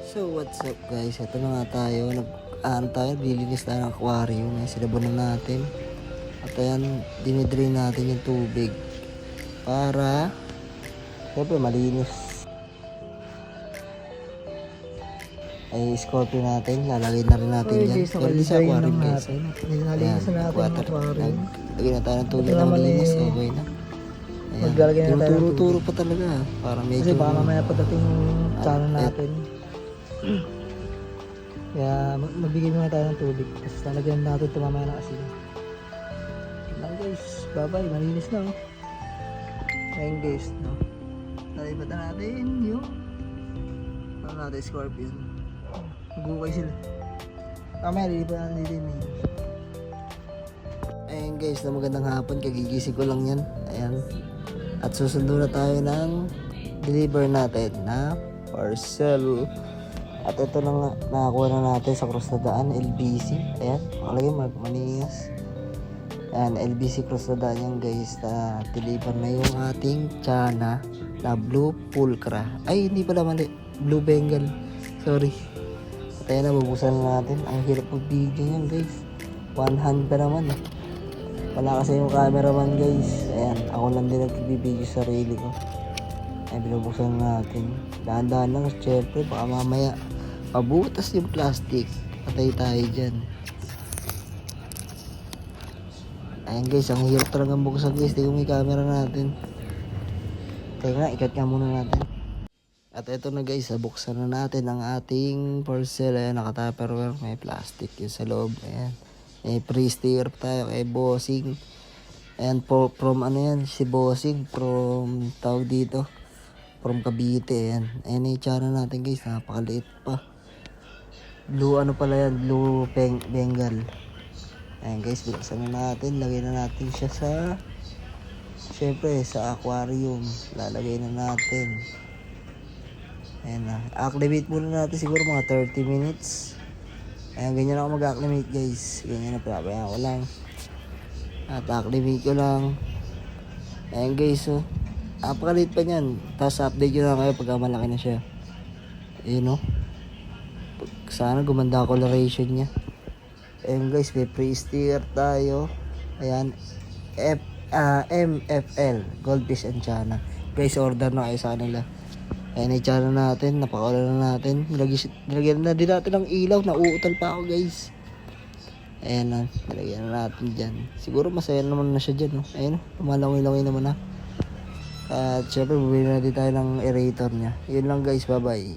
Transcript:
So what's up guys, ito na nga tayo, lilinis tayo ng aquarium, sinabunan natin. At ayan, dinidrain natin yung tubig para siyempre malinis. Ay scorpion natin, lalagay na rin natin yan. Pero di sa aquarium guys. Nalinis na natin yung aquarium. Lagyan na tayo ng tubig na malinis, okay na. Maglalagay na tayo ng turo pa talaga, para medyo kasi baka mamaya pagdating yung channel natin. Kaya magbigay muna tayo ng tubig. Tapos lalagyan natin ito mamaya ng asin. Lang guys, bye bye, malinis na oh. Ayun guys, no? Nalipat na natin yung natin scorpion. Magukay sila. Mamaya lilipat na nila yung ayun guys, na magandang hapon, kagigising ko lang yan. Ayan. At susundo na tayo ng deliver natin na parcel. At ito na nga, nakakuha na natin sa cross na daan, LBC. Ayan, makalagay maningas. Ayan, LBC cross na daan yan guys, na deliver na yung ating tsana na blue pulcra. Ay, hindi pala mali, blue bengal. Sorry. At ayan na, bubusan na natin. Ang hirap mag-video yan guys. One hand pa naman eh. Wala kasi yung cameraman guys. Ayan, ako lang din nagbibideo sa sarili ko. Ayan, binubuksan natin. Dahan-dahan lang, syempre, baka mamaya pabutas yung plastic. Patay tayo dyan. Ayan guys, ang hirap talagang buksan guys. Tingnan mo yung camera natin. Kaya nga, ikat nga muna natin. At ito na guys, buksan na natin ang ating parcel. Ayan, naka-tupperware, may plastic yun sa loob. Ayan. May pre-sticker tayo kay Bossing. And from ano yan, si Bossing from tawag dito, from Cavite. Ayan, ayan yung tsara natin guys, napakaliit pa. Blue ano pala yan, blue bengal. Ayan guys, buksan na natin, lagay na natin siya sa, syempre sa aquarium. Lalagay na natin. Ayan na, acclimate muna natin siguro mga 30 minutes. Ayan, ganyan ako mag-acclimate guys. Ganyan na, pinabayaan ko lang. At acclimate ko lang. Ayan guys, oh. Napakaliit pa niyan. Tapos update ko na kayo pagka malaki na siya. Ayan oh. Sana gumanda coloration niya. Ayan guys, may pre-sticker tayo. Ayan. MFL, Goldfish and Chana. Guys, order na kayo sa kanila. Ayan, i-channel natin, napakaula na natin. Nilagyan na din natin ng ilaw, nauutal pa ako guys. Ayan na, nilagyan na natin dyan. Siguro masaya naman na siya dyan. No? Ayan, lumalaway-laway naman na. At syempre, bumili na din tayo ng aerator niya. Yun lang guys, bye bye.